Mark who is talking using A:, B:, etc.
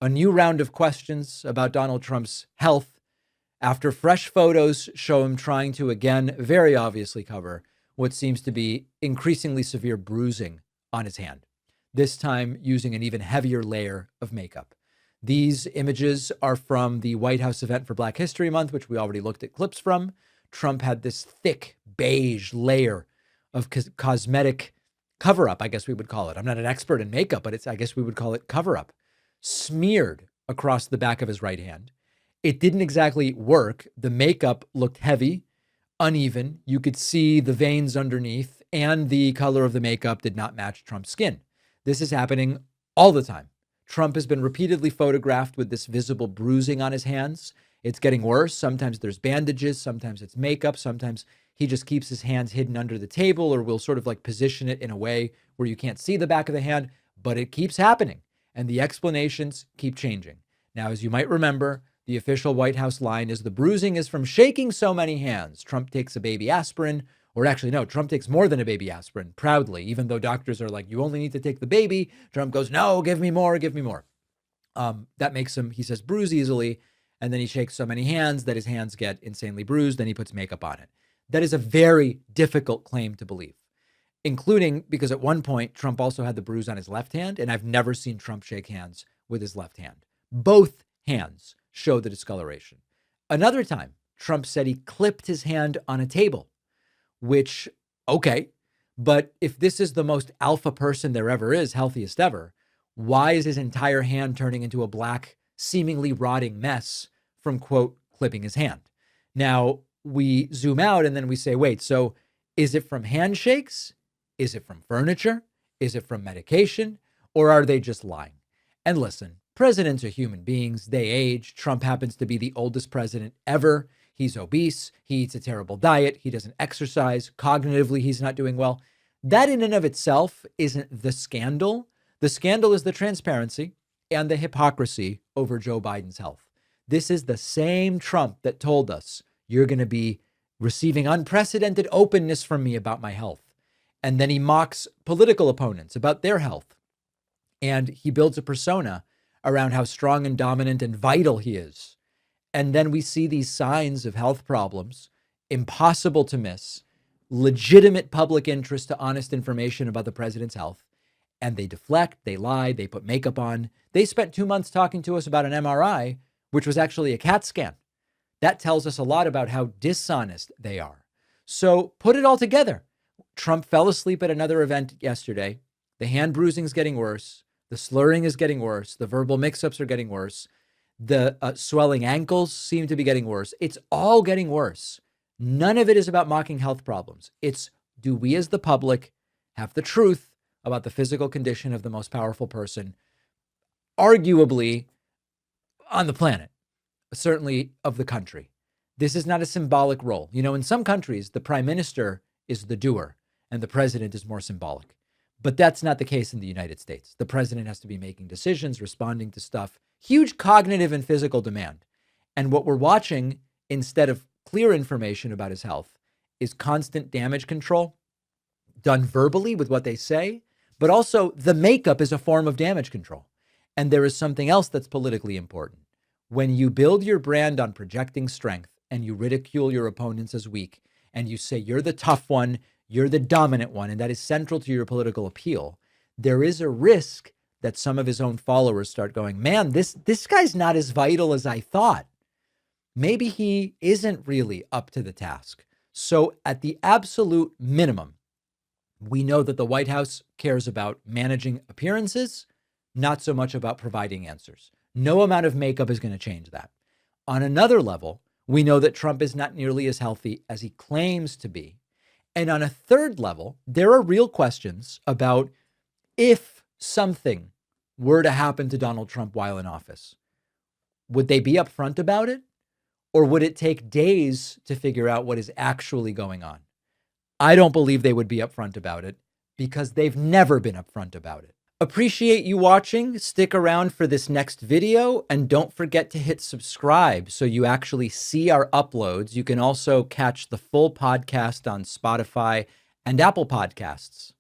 A: A new round of questions about Donald Trump's health after fresh photos show him trying to again very obviously cover what seems to be increasingly severe bruising on his hand, this time using an even heavier layer of makeup. These images are from the White House event for Black History Month, which we already looked at clips from. Trump had this thick beige layer of cosmetic cover-up, I guess we would call it. I'm not an expert in makeup, but I guess we would call it cover-up, smeared across the back of his right hand. It didn't exactly work. The makeup looked heavy, uneven. You could see the veins underneath, and the color of the makeup did not match Trump's skin. This is happening all the time. Trump has been repeatedly photographed with this visible bruising on his hands. It's getting worse. Sometimes there's bandages. Sometimes it's makeup. Sometimes he just keeps his hands hidden under the table, or will sort of like position it in a way where you can't see the back of the hand, but it keeps happening. And the explanations keep changing. Now, as you might remember, the official White House line is the bruising is from shaking so many hands. Trump takes a baby aspirin, or actually, no, Trump takes more than a baby aspirin, proudly, even though doctors are like, you only need to take the baby. Trump goes, no, give me more, give me more. That makes him, he says, bruise easily. And then he shakes so many hands that his hands get insanely bruised. Then he puts makeup on it. That is a very difficult claim to believe, including because at one point, Trump also had the bruise on his left hand. And I've never seen Trump shake hands with his left hand. Both hands show the discoloration. Another time, Trump said he clipped his hand on a table, which, okay, but if this is the most alpha person there ever is, healthiest ever, why is his entire hand turning into a black, seemingly rotting mess from, quote, clipping his hand? Now, we zoom out and then we say, wait, so is it from handshakes? Is it from furniture? Is it from medication? Or are they just lying? And listen, presidents are human beings. They age. Trump happens to be the oldest president ever. He's obese. He eats a terrible diet. He doesn't exercise. Cognitively, he's not doing well. That in and of itself isn't the scandal. The scandal is the transparency and the hypocrisy over Joe Biden's health. This is the same Trump that told us, you're going to be receiving unprecedented openness from me about my health. And then he mocks political opponents about their health. And he builds a persona around how strong and dominant and vital he is. And then we see these signs of health problems, impossible to miss, legitimate public interest to honest information about the president's health. And they deflect, they lie, they put makeup on. They spent 2 months talking to us about an MRI, which was actually a CAT scan. That tells us a lot about how dishonest they are. So put it all together. Trump fell asleep at another event yesterday. The hand bruising is getting worse. The slurring is getting worse. The verbal mix-ups are getting worse. The swelling ankles seem to be getting worse. It's all getting worse. None of it is about mocking health problems. It's, do we as the public have the truth about the physical condition of the most powerful person, arguably on the planet, certainly of the country? This is not a symbolic role. You know, in some countries, the prime minister is the doer and the president is more symbolic. But that's not the case in the United States. The president has to be making decisions, responding to stuff, huge cognitive and physical demand. And what we're watching, instead of clear information about his health, is constant damage control done verbally with what they say, but also the makeup is a form of damage control. And there is something else that's politically important. When you build your brand on projecting strength and you ridicule your opponents as weak, and you say you're the tough one, you're the dominant one, and that is central to your political appeal, there is a risk that some of his own followers start going, man, this guy's not as vital as I thought. Maybe he isn't really up to the task. So at the absolute minimum, we know that the White House cares about managing appearances, not so much about providing answers. No amount of makeup is going to change that. On another level, we know that Trump is not nearly as healthy as he claims to be. And on a third level, there are real questions about if something were to happen to Donald Trump while in office, would they be upfront about it? Or would it take days to figure out what is actually going on? I don't believe they would be upfront about it because they've never been upfront about it. Appreciate you watching. Stick around for this next video and don't forget to hit subscribe so you actually see our uploads. You can also catch the full podcast on Spotify and Apple Podcasts.